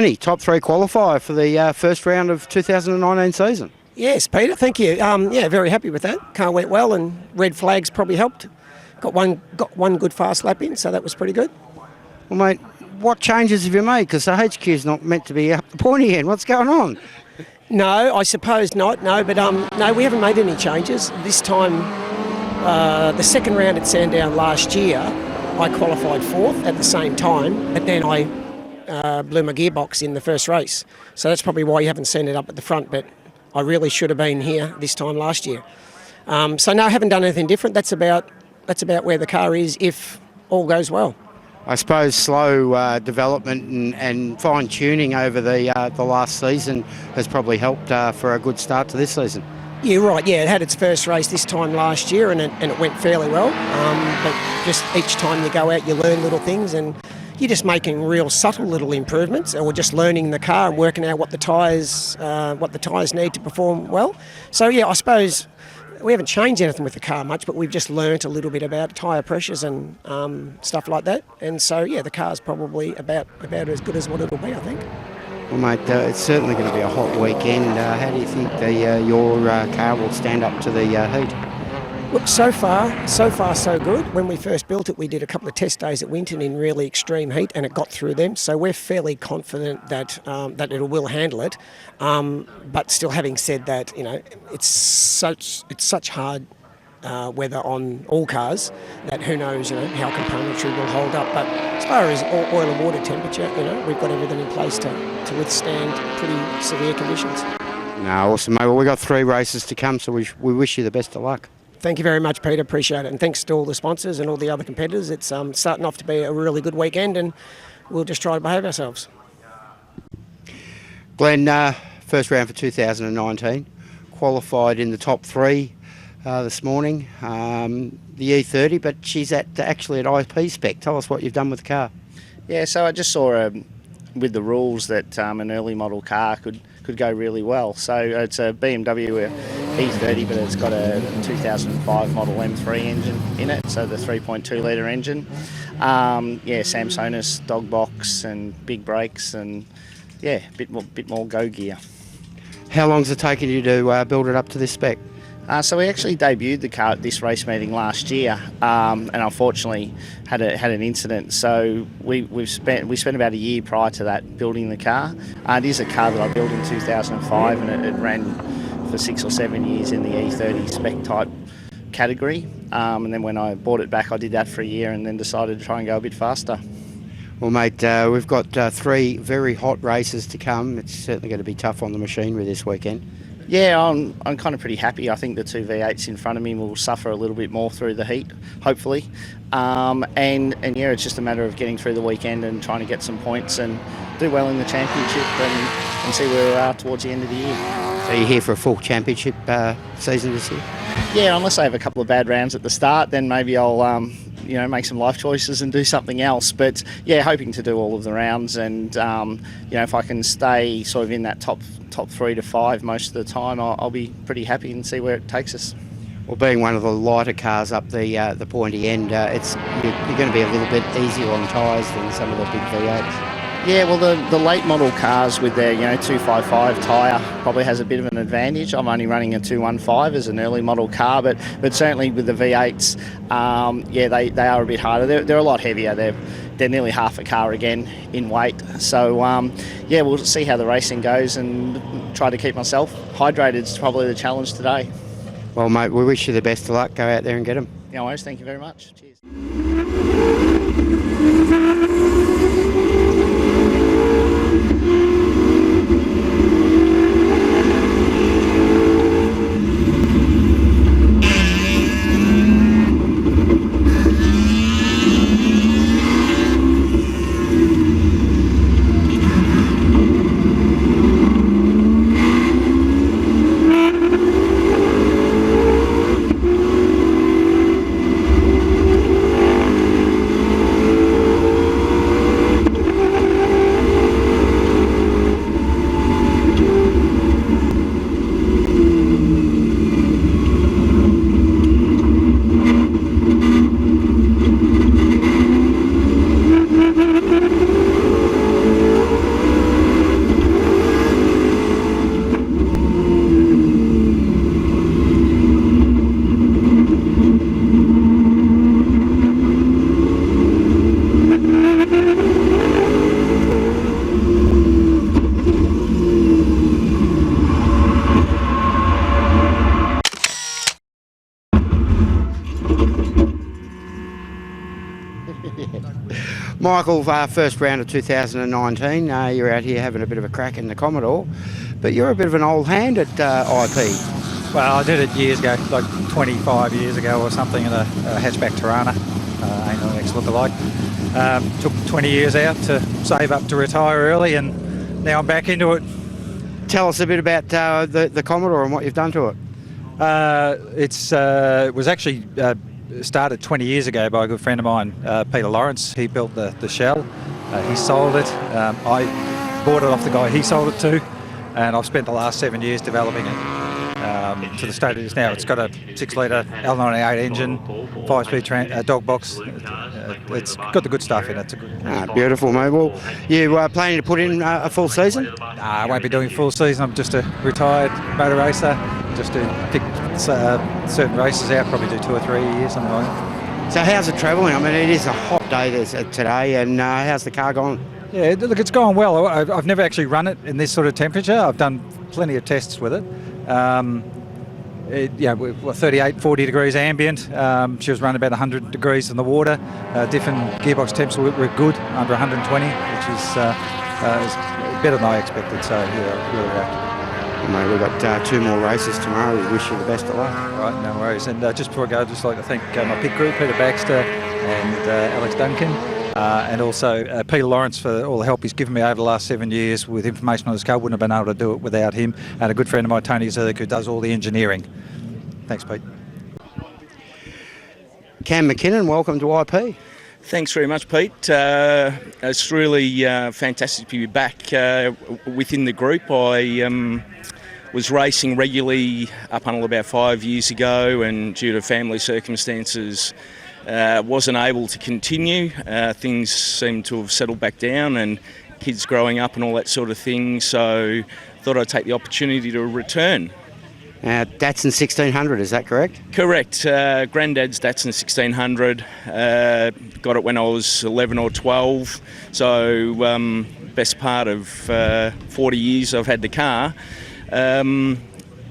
Tony, top 3 qualifier for the first round of 2019 season. Yes, Peter, thank you. Yeah, very happy with that. Car went well and red flags probably helped. Got one good fast lap in, so that was pretty good. Well, mate, what changes have you made? Because the HQ is not meant to be up the pointy end. What's going on? No, I suppose not. No, but no, we haven't made any changes. This time, the second round at Sandown last year, I qualified 4th at the same time, but then I blew my gearbox in the first race. So that's probably why you haven't seen it up at the front, but I really should have been here this time last year. So no, I haven't done anything different. That's about where the car is if all goes well. I suppose slow development and fine-tuning over the last season has probably helped for a good start to this season. Yeah, right. Yeah, it had its first race this time last year and it went fairly well. But just each time you go out, you learn little things and you're just making real subtle little improvements, or just learning the car and working out what the tyres need to perform well. So yeah, I suppose we haven't changed anything with the car much, but we've just learnt a little bit about tyre pressures and stuff like that. And so yeah, the car's probably about as good as what it'll be, I think. Well, mate, it's certainly going to be a hot weekend. How do you think your car will stand up to the heat? Look, so far so good. When we first built it, we did a couple of test days at Winton in really extreme heat, and it got through them. So we're fairly confident that it will handle it. But still, having said that, you know, it's such hard weather on all cars that who knows, you know, how componentry will hold up. But as far as oil and water temperature, you know, we've got everything in place to withstand pretty severe conditions. No, awesome, mate. Well, we've got 3 races to come, so we wish you the best of luck. Thank you very much, Peter. Appreciate it. And thanks to all the sponsors and all the other competitors. It's starting off to be a really good weekend, and we'll just try to behave ourselves. Glenn, first round for 2019, qualified in the top 3 this morning, the E30, but she's actually at IP spec. Tell us what you've done with the car. Yeah, so I just saw with the rules that an early model car could go really well. So it's a BMW E30, but it's got a 2005 Model M3 engine in it, so the 3.2 litre engine. Yeah, Samsonite dog box and big brakes, and yeah, a bit more go gear. How long's it taken you to build it up to this spec? So we actually debuted the car at this race meeting last year, and unfortunately had an incident. So we spent about a year prior to that building the car. It is a car that I built in 2005, and it ran for 6 or 7 years in the E30 spec type category. And then when I bought it back, I did that for a year, and then decided to try and go a bit faster. Well, mate, we've got 3 very hot races to come. It's certainly going to be tough on the machinery this weekend. Yeah, I'm kind of pretty happy. I think the 2 V8s in front of me will suffer a little bit more through the heat, hopefully. And yeah, it's just a matter of getting through the weekend and trying to get some points and do well in the championship and see where we are towards the end of the year. So you're here for a full championship season this year? Yeah, unless I have a couple of bad rounds at the start, then maybe I'll make some life choices and do something else. But yeah, hoping to do all of the rounds, and if I can stay sort of in that top 3 to 5 most of the time, I'll be pretty happy and see where it takes us. Well, being one of the lighter cars up the pointy end, you're going to be a little bit easier on tyres than some of the big V8s. Yeah, well, the late model cars with their 255 tyre probably has a bit of an advantage. I'm only running a 215 as an early model car, but certainly with the V8s, they are a bit harder. They're a lot heavier. They're nearly half a car again in weight. So we'll see how the racing goes and try to keep myself hydrated. It's probably the challenge today. Well, mate, we wish you the best of luck. Go out there and get them. No worries. Thank you very much. Cheers. Michael, first round of 2019, you're out here having a bit of a crack in the Commodore, but you're a bit of an old hand at IP. Well, I did it years ago, like 25 years ago or something, in a hatchback Tirana, ain't no next look-alike. Took 20 years out to save up to retire early, and now I'm back into it. Tell us a bit about the Commodore and what you've done to it. It was actually started 20 years ago by a good friend of mine, Peter Lawrence. He built the shell. He sold it. I bought it off the guy he sold it to, and I've spent the last 7 years developing it to the state it is now. It's got a 6-litre L98 engine, 5-speed dog box. It's got the good stuff in it. It's Beautiful, mate. Well, you planning to put in a full season? I won't be doing full season. I'm just a retired motor racer. Just to pick certain races out, probably do 2 or 3 a year, something like that. So how's it travelling? I mean, it is a hot day today, and how's the car going? Yeah, look, it's going well. I've never actually run it in this sort of temperature. I've done plenty of tests with it. 38, 40 degrees ambient. She was running about 100 degrees in the water. Different gearbox temps were good, under 120, which is better than I expected. So yeah, really happy. Mate, we've got 2 more races tomorrow. We wish you the best of luck. Right, no worries. And just before I go, I'd just like to thank my pit group, Peter Baxter and Alex Duncan, and also Peter Lawrence for all the help he's given me over the last 7 years with information on this car. Wouldn't have been able to do it without him. And a good friend of mine, Tony Zerk, who does all the engineering. Thanks, Pete. Cam McKinnon, welcome to IP. Thanks very much, Pete. It's really fantastic to be back within the group. I was racing regularly up until about 5 years ago, and due to family circumstances wasn't able to continue. Things seem to have settled back down, and kids growing up and all that sort of thing, so thought I'd take the opportunity to return. Datsun 1600, is that correct? Correct. Granddad's Datsun 1600. Got it when I was 11 or 12. So best part of 40 years I've had the car. I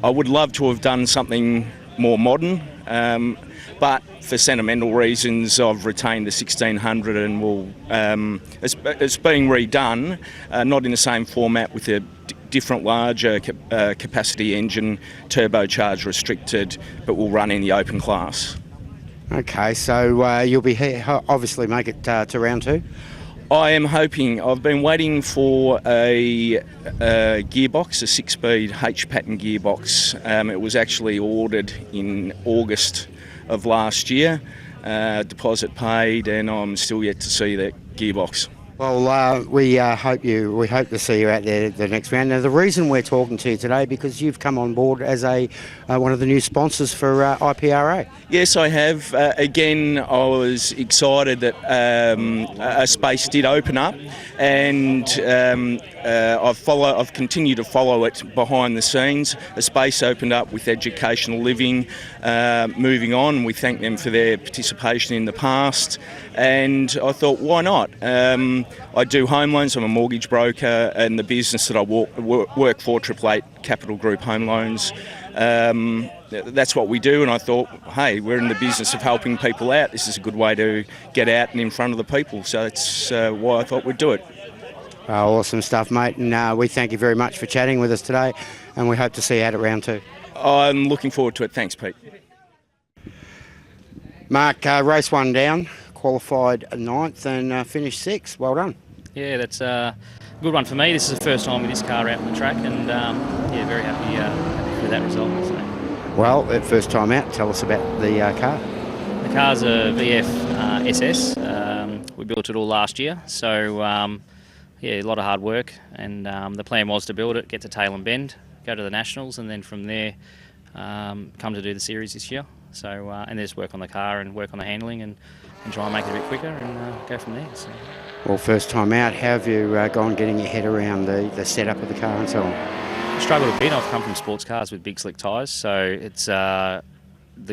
would love to have done something more modern, but for sentimental reasons I've retained the 1600 and it's being redone, not in the same format with a different larger capacity engine, turbocharged restricted, but will run in the open class. Okay, so you'll be here, obviously make it to round 2? I am hoping. I've been waiting for a gearbox, a 6-speed H-pattern gearbox. It was actually ordered in August of last year, deposit paid, and I'm still yet to see that gearbox. Well, we hope to see you out there the next round. Now, the reason we're talking to you today because you've come on board as one of the new sponsors for IPRA. Yes, I have. Again, I was excited that a space did open up, and I've continued to follow it behind the scenes. A space opened up with Educational Living, moving on. We thank them for their participation in the past, and I thought, why not? I do home loans. I'm a mortgage broker, and the business that I work for, 888 Capital Group Home Loans, that's what we do. And I thought, hey, we're in the business of helping people out. This is a good way to get out and in front of the people. So that's why I thought we'd do it. Awesome stuff, mate. And we thank you very much for chatting with us today, and we hope to see you out at round 2. I'm looking forward to it. Thanks, Pete. Mark, race 1 down. Qualified 9th and finished 6th. Well done. Yeah, that's a good one for me. This is the first time with this car out on the track, and very happy with that result. So. Well, first time out, tell us about the car. The car's a VF SS. We built it all last year, so a lot of hard work, and the plan was to build it, get to Tail and Bend, go to the Nationals, and then from there come to do the series this year. So and there's work on the car and work on the handling and try and make it a bit quicker and go from there. So. Well, first time out, how have you gone getting your head around the setup of the car and so on? I struggled a bit. I've come from sports cars with big slick tyres, so it's the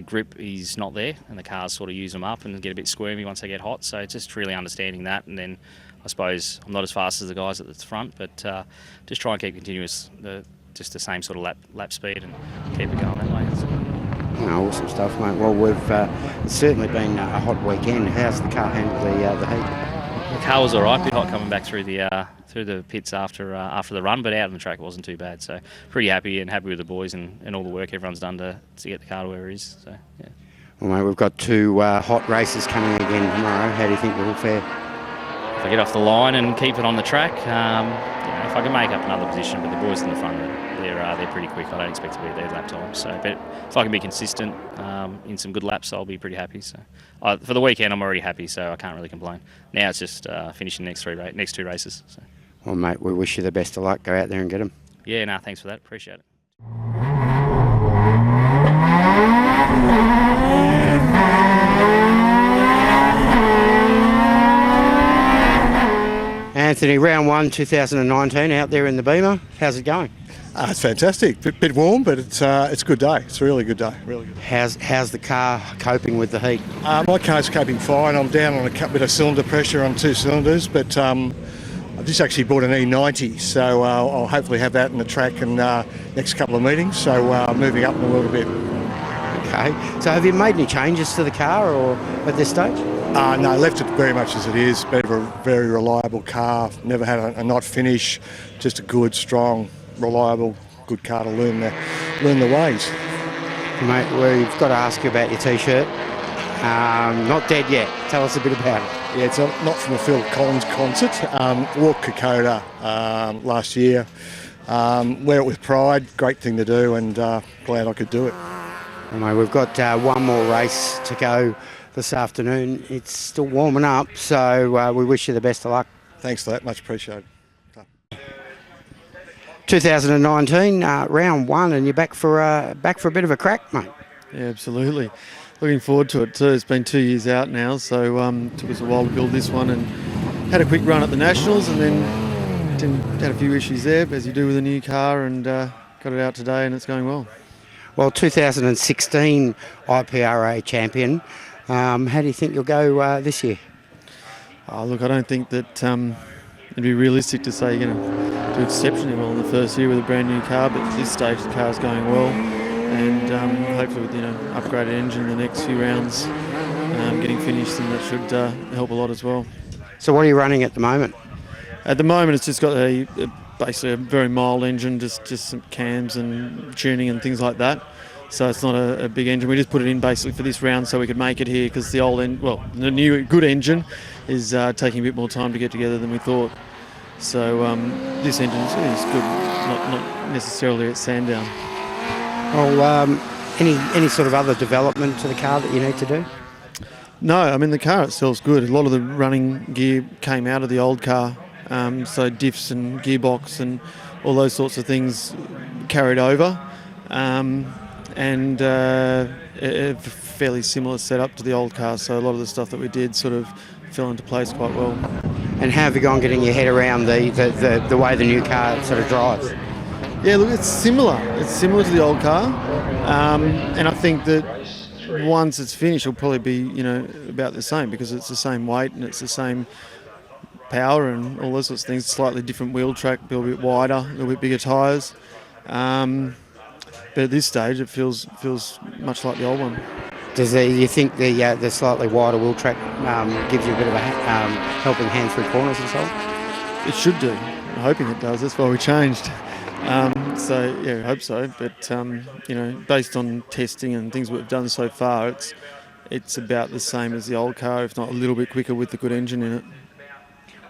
grip is not there, and the cars sort of use them up and get a bit squirmy once they get hot. So it's just really understanding that, and then I suppose I'm not as fast as the guys at the front, but just try and keep continuous, just the same sort of lap speed and keep it going that way. So. Awesome stuff, mate. Well, it's certainly been a hot weekend. How's the car handled the heat? The car was all right, a bit hot coming back through the pits after the run, but out on the track it wasn't too bad. So pretty happy with the boys and all the work everyone's done to get the car to where it is. So yeah. Well, mate, we've got two hot races coming again tomorrow. How do you think we'll fare? If I get off the line and keep it on the track, if I can make up another position, but the boys in the front, they're pretty quick. I don't expect to be there lap time. So, but if I can be consistent in some good laps, I'll be pretty happy. So, for the weekend, I'm already happy, so I can't really complain. Now it's just finishing the next two races. So. Well, mate, we wish you the best of luck. Go out there and get them. Yeah, no, thanks for that. Appreciate it. Anthony, round 1, 2019, out there in the Beamer. How's it going? It's fantastic. Bit warm, but it's a good day. It's a really good day. Really good. How's the car coping with the heat? My car's coping fine. I'm down on a bit of cylinder pressure on 2 cylinders, but I've just actually bought an E90, so I'll hopefully have that in the track in next couple of meetings. So moving up in a little bit. Okay. So have you made any changes to the car or at this stage? No, left it very much as it is. Been a very reliable car. Never had a not finish. Just a good, strong, reliable, good car to learn the ways. Mate, we've got to ask you about your T-shirt. Not dead yet. Tell us a bit about it. Yeah, it's not from a Phil Collins concert. Walked Kokoda last year. Wear it with pride. Great thing to do, and glad I could do it. Well, mate, we've got one more race to go this afternoon. It's still warming up, so we wish you the best of luck. Thanks for that. Much appreciated. 2019, round 1, and you're back for a bit of a crack, mate. Yeah, absolutely. Looking forward to it too. It's been 2 years out now, so took us a while to build this one, and had a quick run at the Nationals, and then had a few issues there, as you do with a new car, and got it out today, and it's going well. Well, 2016 IPRA champion. How do you think you'll go this year? Look, I don't think that it'd be realistic to say you're going to do exceptionally well in the first year with a brand new car, but at this stage the car's going well, and hopefully with upgraded engine in the next few rounds getting finished, and that should help a lot as well. So what are you running at the moment? At the moment it's just got basically a very mild engine, just some cams and tuning and things like that. So it's not a big engine. We just put it in basically for this round so we could make it here, because the new good engine is taking a bit more time to get together than we thought. So this engine is good, not necessarily at Sandown. Well, any sort of other development to the car that you need to do? No, I mean the car itself's good. A lot of the running gear came out of the old car, so diffs and gearbox and all those sorts of things carried over. And a fairly similar setup to the old car, so a lot of the stuff that we did sort of fell into place quite well. And how have you gone getting your head around the way the new car sort of drives? Yeah, look, it's similar. It's similar to the old car, and I think that once it's finished, it'll probably be about the same, because it's the same weight and it's the same power and all those sorts of things. Slightly different wheel track, a little bit wider, a little bit bigger tyres. But at this stage, it feels much like the old one. You think the slightly wider wheel track gives you a bit of a helping hand through corners and so on? It should do. I'm hoping it does. That's why we changed. So yeah, I hope so. But based on testing and things we've done so far, it's about the same as the old car, if not a little bit quicker with the good engine in it.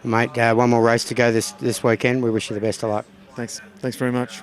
Mate, one more race to go this weekend. We wish you the best of luck. Thanks very much.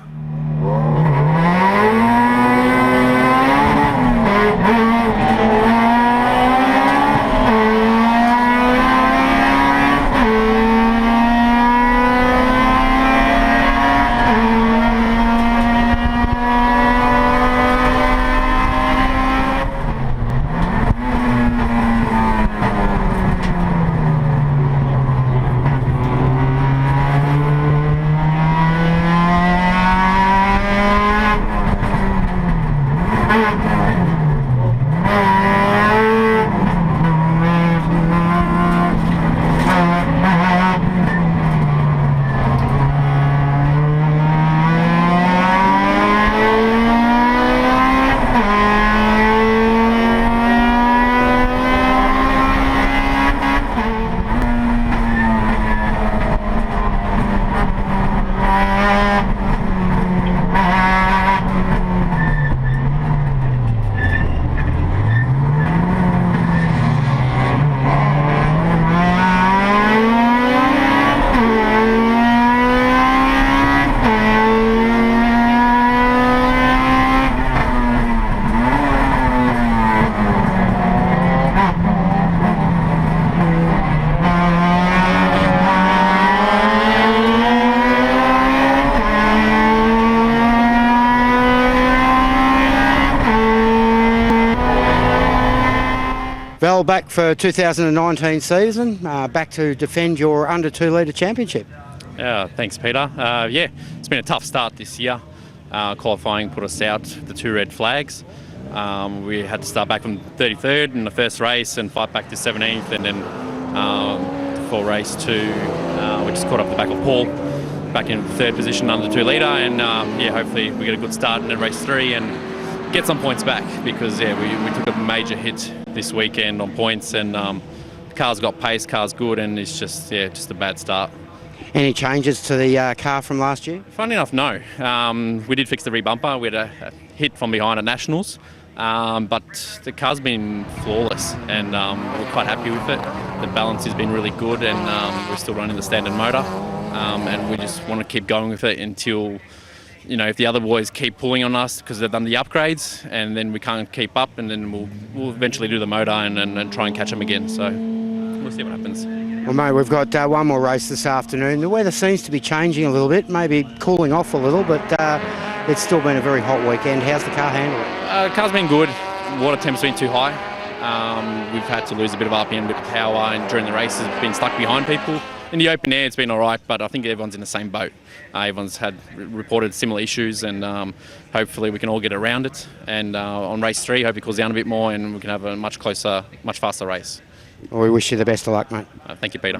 Val, back for 2019 season, back to defend your under 2 litre championship. Yeah, thanks, Peter. Yeah, it's been a tough start this year. Qualifying put us out the 2 red flags. We had to start back from 33rd in the first race and fight back to 17th, and then for race 2, we just caught up the back of Paul, back in 3rd position under 2 litre, and yeah, hopefully we get a good start in race 3 and get some points back, because yeah, we took a major hit this weekend on points, and the car's got pace, car's good, and it's just a bad start. Any changes to the car from last year? Funny enough, no. We did fix the rear bumper. We had a hit from behind at Nationals, but the car's been flawless, and we're quite happy with it. The balance has been really good, and we're still running the standard motor, and we just want to keep going with it until, you know, if the other boys keep pulling on us because they've done the upgrades, and then we can't keep up, and then we'll eventually do the motor and try and catch them again. So we'll see what happens. Well, mate, we've got one more race this afternoon. The weather seems to be changing a little bit, maybe cooling off a little, but it's still been a very hot weekend. How's the car handling? The car's been good. Water temp's been too high. We've had to lose a bit of RPM, a bit of power, and during the race it's been stuck behind people. In the open air it's been all right, but I think everyone's in the same boat. Everyone's had reported similar issues, and hopefully we can all get around it. And on race 3, hopefully it cools down a bit more and we can have a much closer, much faster race. Well, we wish you the best of luck, mate. Thank you, Peter.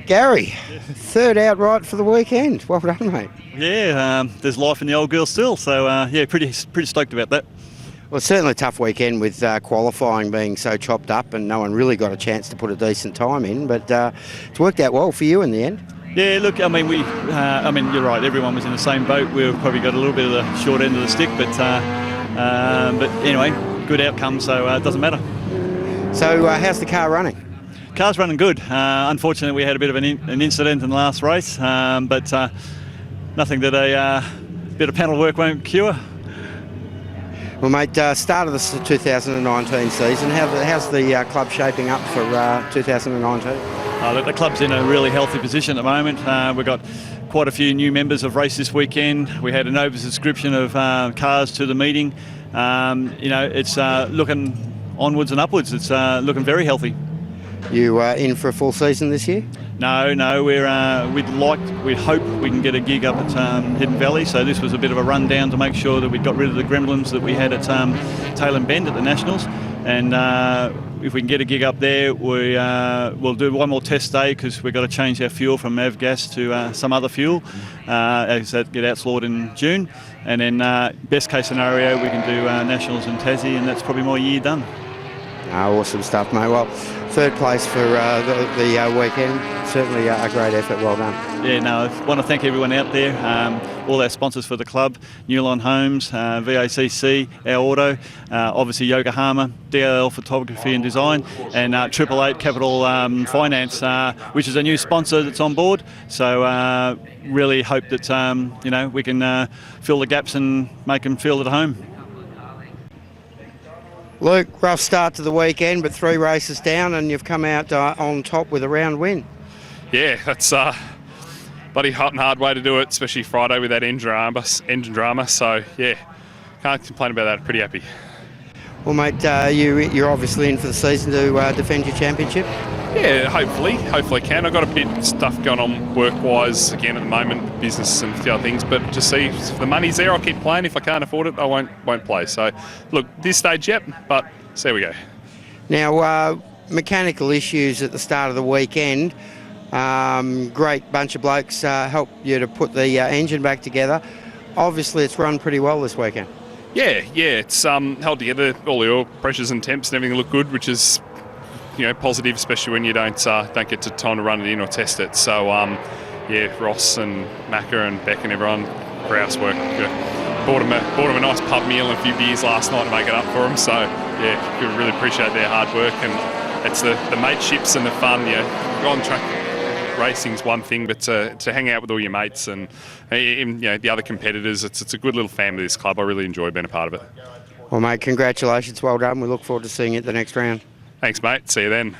Gary, third outright for the weekend. Well done, mate. Yeah, there's life in the old girl still, so yeah, pretty stoked about that. Well, it's certainly a tough weekend with qualifying being so chopped up and no one really got a chance to put a decent time in, but it's worked out well for you in the end. Yeah, look, I mean, you're right. Everyone was in the same boat. We've probably got a little bit of the short end of the stick, but anyway, good outcome, so it doesn't matter. So, how's the car running? Car's running good. Unfortunately, we had a bit of an incident in the last race, but nothing that a bit of panel work won't cure. Well, mate, start of the 2019 season, how's the club shaping up for 2019? Look, the club's in a really healthy position at the moment. We've got quite a few new members of race this weekend. We had an oversubscription of cars to the meeting. You know, it's looking onwards and upwards. It's looking very healthy. You in for a full season this year? No, we'd hope we can get a gig up at Hidden Valley. So this was a bit of a rundown to make sure that we got rid of the gremlins that we had at Tailem Bend at the Nationals. And if we can get a gig up there, we'll do one more test day because we've got to change our fuel from avgas to some other fuel as that get outlawed in June. And then best case scenario, we can do Nationals in Tassie, and that's probably my year done. Awesome stuff, mate. Well, third place for the weekend. Certainly a great effort. Well done. Yeah, no, I want to thank everyone out there, all our sponsors for the club, Newline Homes, VACC, Our Auto, obviously Yokohama, DLL Photography and Design, and 888 Capital Finance, which is a new sponsor that's on board. So really hope that we can fill the gaps and make them feel at home. Luke, rough start to the weekend, but 3 races down and you've come out on top with a round win. Yeah, that's bloody hot and hard way to do it, especially Friday with that engine drama. So, yeah, can't complain about that. Pretty happy. Well, mate, you're obviously in for the season to defend your championship. Yeah, hopefully I can. I've got a bit of stuff going on work-wise again at the moment, business and a few other things, but just see if the money's there, I'll keep playing. If I can't afford it, I won't play. So, look, this stage, yep, but so there we go. Now, mechanical issues at the start of the weekend. Great bunch of blokes helped you to put the engine back together. Obviously, it's run pretty well this weekend. Yeah, it's held together. All the oil pressures and temps and everything look good, which is positive, especially when you don't get to time to run it in or test it. So Ross and Macca and Beck and everyone, grouse work. Bought them a nice pub meal and a few beers last night to make it up for them. So yeah, we really appreciate their hard work, and it's the mateships and the fun. On track racing's one thing, but to hang out with all your mates and the other competitors, it's a good little family, this club. I really enjoy being a part of it. Well, mate, congratulations, well done. We look forward to seeing you at the next round. Thanks, mate. See you then.